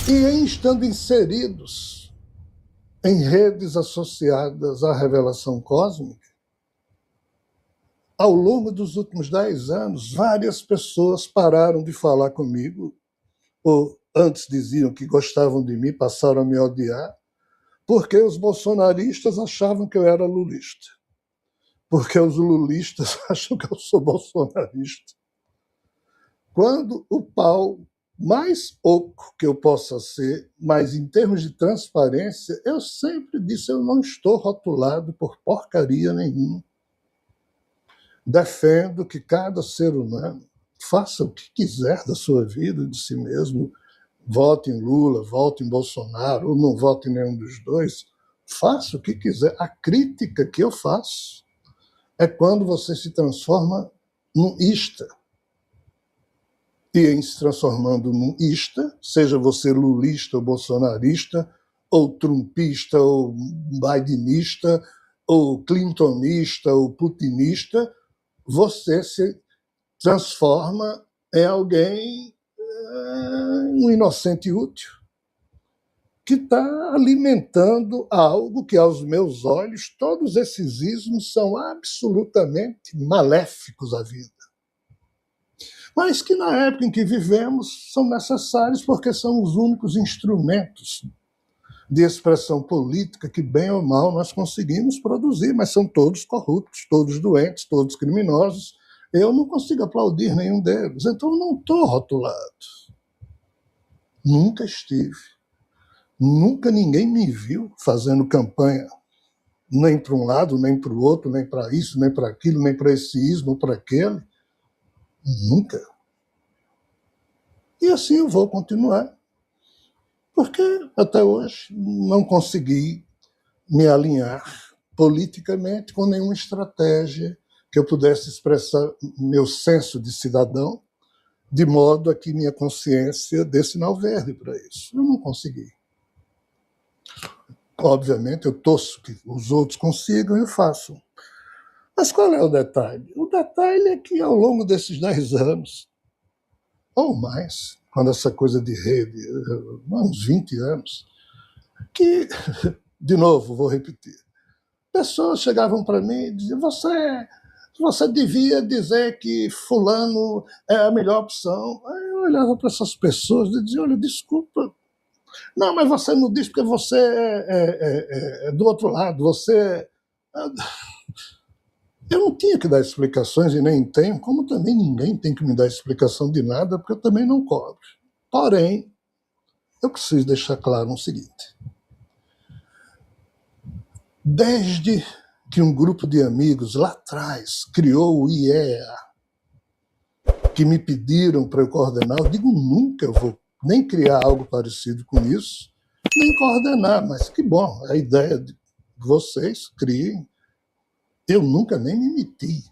e estando inseridos em redes associadas à revelação cósmica, ao longo dos últimos 10 anos, várias pessoas pararam de falar comigo, ou antes diziam que gostavam de mim, passaram a me odiar, porque os bolsonaristas achavam que eu era lulista, porque os lulistas acham que eu sou bolsonarista. Quando o pau mais oco que eu possa ser, mas em termos de transparência, eu sempre disse, eu não estou rotulado por porcaria nenhuma. Defendo que cada ser humano faça o que quiser da sua vida e de si mesmo, vote em Lula, vote em Bolsonaro, ou não vote em nenhum dos dois, faça o que quiser. A crítica que eu faço é quando você se transforma num ista. E em se transformando num ista, seja você lulista ou bolsonarista, ou trumpista, ou bidenista, ou clintonista, ou putinista, você se transforma em alguém, um inocente útil, que está alimentando algo que, aos meus olhos, todos esses ismos são absolutamente maléficos à vida. Mas que, na época em que vivemos, são necessários porque são os únicos instrumentos de expressão política que, bem ou mal, nós conseguimos produzir, mas são todos corruptos, todos doentes, todos criminosos. Eu não consigo aplaudir nenhum deles, então eu não estou rotulado. Nunca estive. Nunca ninguém me viu fazendo campanha, nem para um lado, nem para o outro, nem para isso, nem para aquilo, nem para esse ismo ou para aquele. Nunca. E assim eu vou continuar. Porque até hoje não consegui me alinhar politicamente com nenhuma estratégia que eu pudesse expressar meu senso de cidadão, de modo a que minha consciência dê sinal verde para isso. Eu não consegui. Obviamente, eu torço que os outros consigam e façam. Mas qual é o detalhe? O detalhe é que, ao longo desses 10 anos, ou mais, quando essa coisa de rede, uns 20 anos, que, de novo, vou repetir, pessoas chegavam para mim e diziam, você devia dizer que fulano é a melhor opção. Aí eu olhava para essas pessoas e dizia, olha, desculpa, não, mas você não diz porque você é do outro lado, você... Eu não tinha que dar explicações e nem tenho, como também ninguém tem que me dar explicação de nada, porque eu também não cobro. Porém, eu preciso deixar claro o seguinte. Desde que um grupo de amigos lá atrás criou o IEA, que me pediram para eu coordenar, eu digo, nunca eu vou nem criar algo parecido com isso, nem coordenar, mas que bom, a ideia de vocês criem. Eu nunca nem me meti.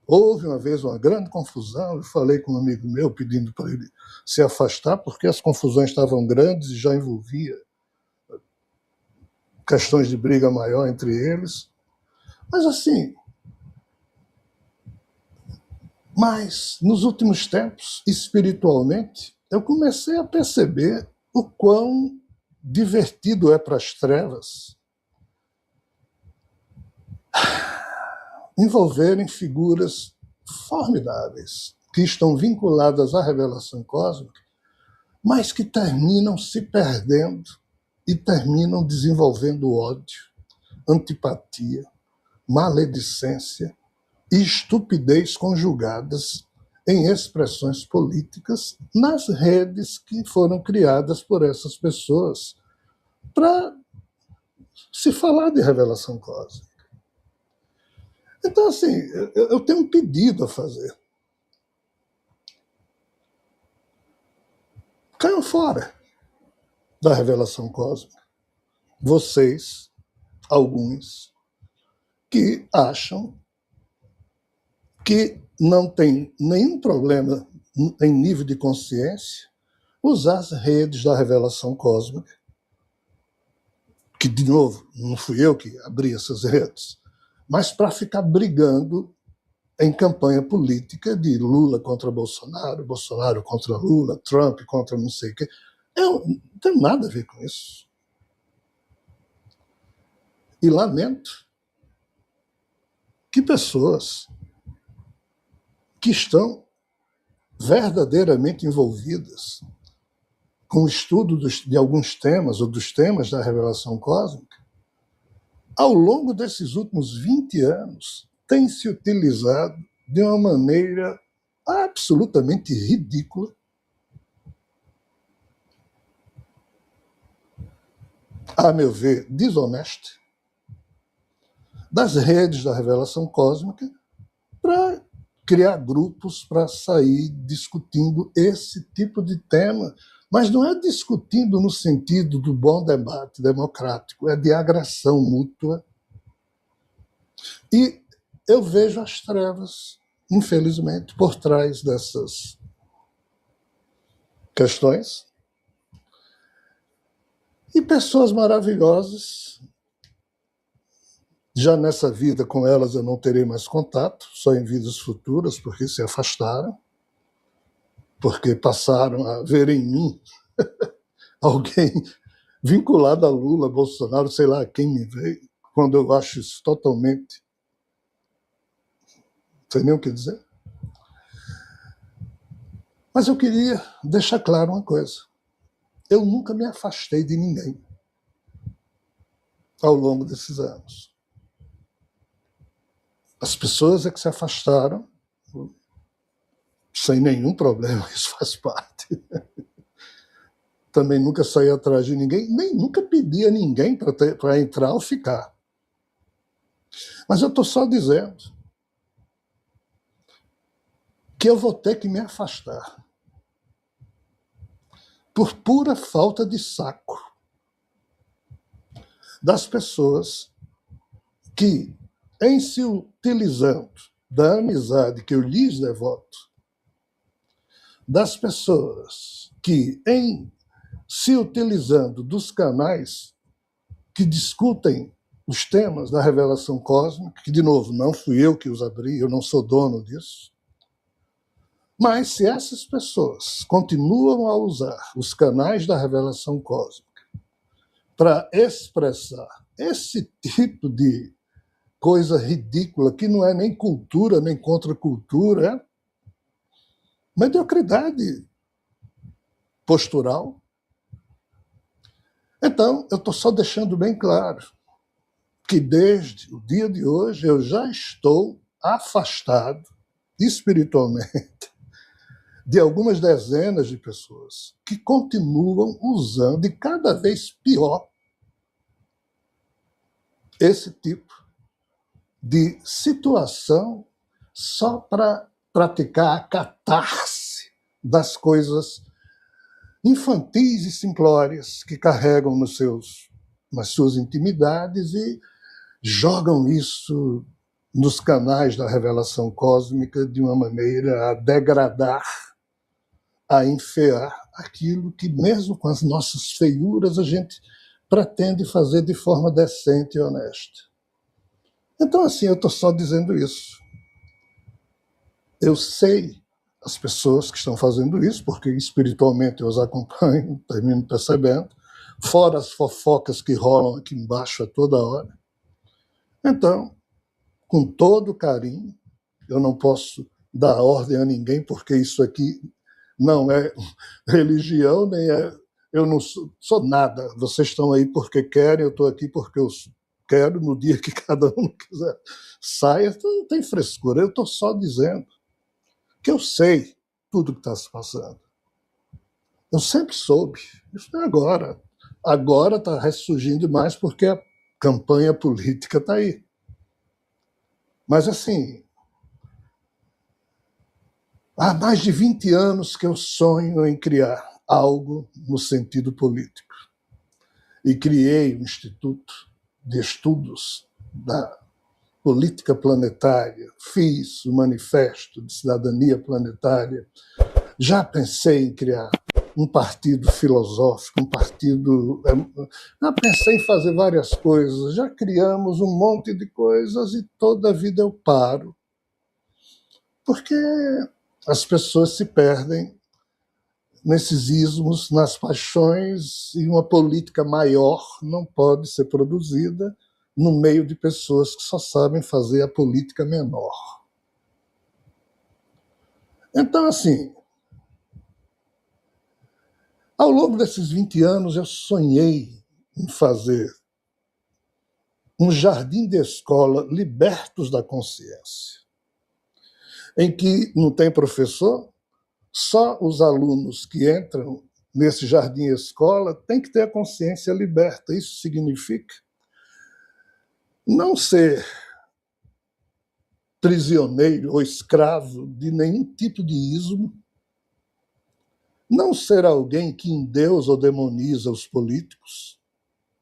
Houve uma vez uma grande confusão, eu falei com um amigo meu pedindo para ele se afastar, porque as confusões estavam grandes e já envolvia questões de briga maior entre eles. Mas assim, nos últimos tempos, espiritualmente, eu comecei a perceber o quão divertido é para as trevas envolverem figuras formidáveis, que estão vinculadas à revelação cósmica, mas que terminam se perdendo e terminam desenvolvendo ódio, antipatia, maledicência e estupidez conjugadas em expressões políticas nas redes que foram criadas por essas pessoas para se falar de revelação cósmica. Então, assim, eu tenho um pedido a fazer. Caiam fora da revelação cósmica. Vocês, alguns, que acham que não tem nenhum problema em nível de consciência usar as redes da revelação cósmica, que, de novo, não fui eu que abri essas redes, mas para ficar brigando em campanha política de Lula contra Bolsonaro, Bolsonaro contra Lula, Trump contra não sei o quê. Eu não tenho nada a ver com isso. E lamento que pessoas que estão verdadeiramente envolvidas com o estudo de alguns temas, ou dos temas da revelação cósmica, ao longo desses últimos 20 anos, têm se utilizado de uma maneira absolutamente ridícula, a meu ver, desonesta, das redes da revelação cósmica para criar grupos para sair discutindo esse tipo de tema. Mas não é discutindo no sentido do bom debate democrático, é de agressão mútua. E eu vejo as trevas, infelizmente, por trás dessas questões. E pessoas maravilhosas, já nessa vida com elas eu não terei mais contato, só em vidas futuras, porque se afastaram, porque passaram a ver em mim alguém vinculado a Lula, Bolsonaro, sei lá quem me veio, quando eu acho isso totalmente... Não sei nem o que dizer. Mas eu queria deixar claro uma coisa. Eu nunca me afastei de ninguém ao longo desses anos. As pessoas é que se afastaram sem nenhum problema, isso faz parte. Também nunca saí atrás de ninguém, nem nunca pedi a ninguém para entrar ou ficar. Mas eu estou só dizendo que eu vou ter que me afastar por pura falta de saco das pessoas que, em se utilizando da amizade que eu lhes devoto, das pessoas que, em se utilizando dos canais que discutem os temas da revelação cósmica, que, de novo, não fui eu que os abri, eu não sou dono disso, mas se essas pessoas continuam a usar os canais da revelação cósmica para expressar esse tipo de coisa ridícula, que não é nem cultura, nem contracultura, é mediocridade postural. Então, eu estou só deixando bem claro que desde o dia de hoje eu já estou afastado espiritualmente de algumas dezenas de pessoas que continuam usando, e cada vez pior, esse tipo de situação só para praticar a catarse das coisas infantis e simplórias que carregam nas suas intimidades e jogam isso nos canais da revelação cósmica de uma maneira a degradar, a enfear aquilo que, mesmo com as nossas feiuras, a gente pretende fazer de forma decente e honesta. Então, assim, eu estou só dizendo isso. Eu sei as pessoas que estão fazendo isso, porque espiritualmente eu os acompanho, termino percebendo, fora as fofocas que rolam aqui embaixo a toda hora. Então, com todo carinho, eu não posso dar ordem a ninguém, porque isso aqui não é religião, nem é... Eu não sou nada. Vocês estão aí porque querem, eu estou aqui porque eu quero, no dia que cada um quiser saia. Então, não tem frescura. Eu estou só dizendo que eu sei tudo que está se passando. Eu sempre soube. Isso não é agora. Agora está ressurgindo mais porque a campanha política está aí. Mas, assim, há mais de 20 anos que eu sonho em criar algo no sentido político. E criei um Instituto de Estudos da Política Planetária, fiz o Manifesto de Cidadania Planetária, já pensei em criar um partido filosófico, um partido... Já pensei em fazer várias coisas, já criamos um monte de coisas e toda a vida eu paro. Porque as pessoas se perdem nesses ismos, nas paixões, e uma política maior não pode ser produzida no meio de pessoas que só sabem fazer a política menor. Então, assim, ao longo desses 20 anos, eu sonhei em fazer um jardim de escola libertos da consciência, em que não tem professor, só os alunos que entram nesse jardim escola têm que ter a consciência liberta. Isso significa não ser prisioneiro ou escravo de nenhum tipo de ismo, não ser alguém que endeusa ou demoniza os políticos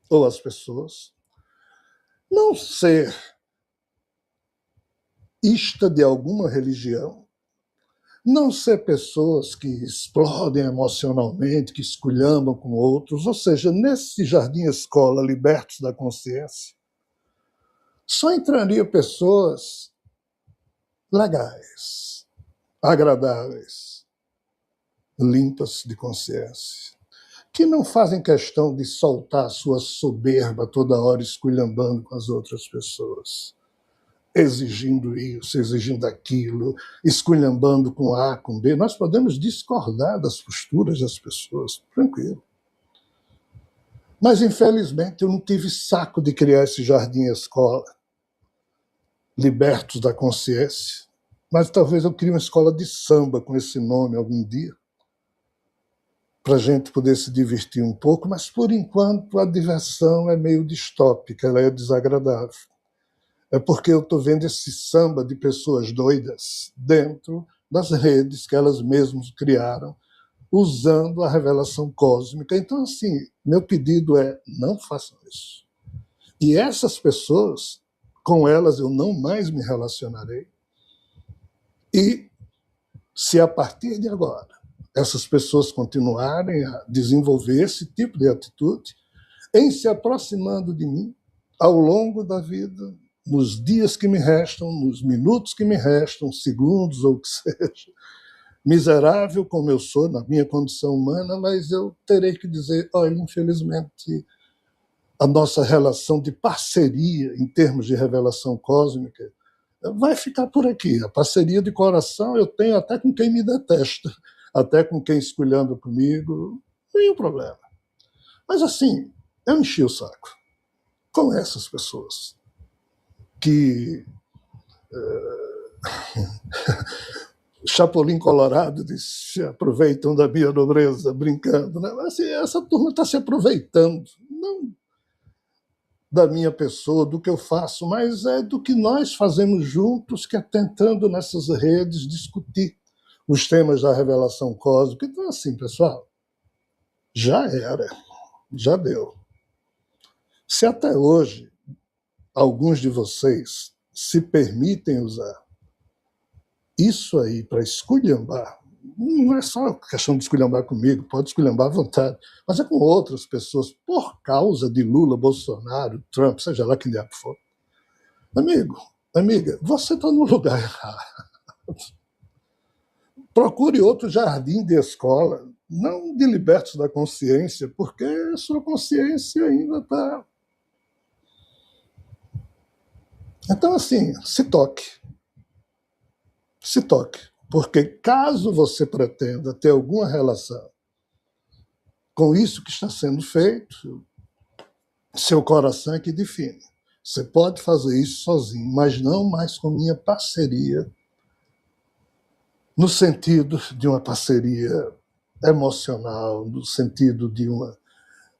ou as pessoas, não ser ista de alguma religião, não ser pessoas que explodem emocionalmente, que esculhambam com outros, ou seja, nesse jardim-escola libertos da consciência, só entraria pessoas legais, agradáveis, limpas de consciência, que não fazem questão de soltar sua soberba toda hora esculhambando com as outras pessoas, exigindo isso, exigindo aquilo, esculhambando com A, com B. Nós podemos discordar das posturas das pessoas, tranquilo. Mas, infelizmente, eu não tive saco de criar esse jardim-escola, libertos da consciência. Mas talvez eu crie uma escola de samba com esse nome algum dia, para a gente poder se divertir um pouco, mas, por enquanto, a diversão é meio distópica, ela é desagradável. É porque eu estou vendo esse samba de pessoas doidas dentro das redes que elas mesmas criaram, usando a revelação cósmica. Então, assim, meu pedido é, não façam isso. E essas pessoas, com elas eu não mais me relacionarei. E se a partir de agora essas pessoas continuarem a desenvolver esse tipo de atitude, em se aproximando de mim, ao longo da vida, nos dias que me restam, nos minutos que me restam, segundos ou o que seja, miserável como eu sou na minha condição humana, mas eu terei que dizer, olha, infelizmente, a nossa relação de parceria em termos de revelação cósmica vai ficar por aqui. A parceria de coração eu tenho até com quem me detesta, até com quem esculhamba comigo, nenhum problema. Mas assim, eu enchi o saco com essas pessoas que Chapolin Colorado se aproveitam da minha nobreza, brincando. Né? Assim, essa turma está se aproveitando, não da minha pessoa, do que eu faço, mas é do que nós fazemos juntos, que é tentando nessas redes discutir os temas da revelação cósmica. Então, assim, pessoal, já era, já deu. Se até hoje alguns de vocês se permitem usar isso aí para esculhambar, não é só questão de esculhambar comigo, pode esculhambar à vontade, mas é com outras pessoas, por causa de Lula, Bolsonaro, Trump, seja lá quem diabo for. Amigo, amiga, você está no lugar errado. Procure outro jardim de escola, não de libertos da consciência, porque a sua consciência ainda está. Então, assim, se toque. Se toque. Porque caso você pretenda ter alguma relação com isso que está sendo feito, seu coração é que define. Você pode fazer isso sozinho, mas não mais com minha parceria, no sentido de uma parceria emocional, no sentido de uma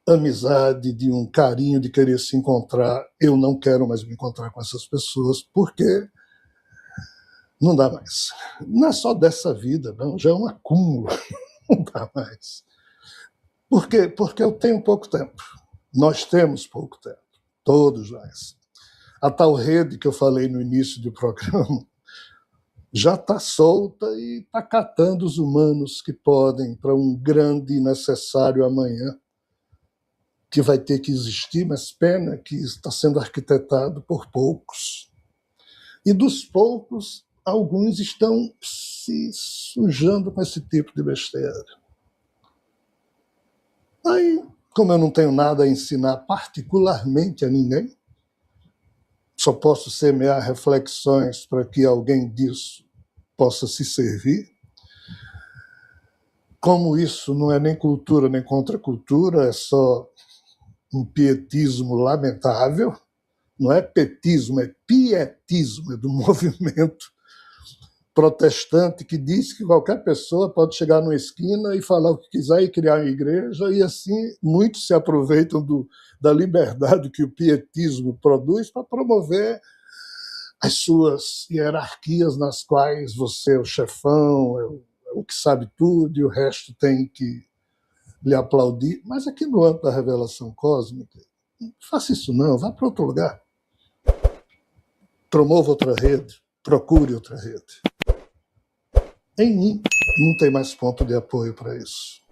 amizade, de um carinho, de querer se encontrar. Eu não quero mais me encontrar com essas pessoas, porque não dá mais. Não é só dessa vida, não, já é um acúmulo, não dá mais. Por quê? Porque eu tenho pouco tempo. Nós temos pouco tempo, todos nós. A tal rede que eu falei no início do programa já está solta e está catando os humanos que podem para um grande e necessário amanhã, que vai ter que existir, mas pena que está sendo arquitetado por poucos. E dos poucos, alguns estão se sujando com esse tipo de besteira. Aí, como eu não tenho nada a ensinar particularmente a ninguém, só posso semear reflexões para que alguém disso possa se servir. Como isso não é nem cultura nem contracultura, é só um pietismo lamentável, não é petismo, é pietismo, é do movimento protestante que diz que qualquer pessoa pode chegar numa esquina e falar o que quiser e criar uma igreja, e assim muitos se aproveitam da liberdade que o pietismo produz para promover as suas hierarquias nas quais você é o chefão, é o que sabe tudo e o resto tem que lhe aplaudir. Mas aqui no âmbito da revelação cósmica, não faça isso não, vá para outro lugar. Promova outra rede, procure outra rede. Em mim, não tem mais ponto de apoio para isso.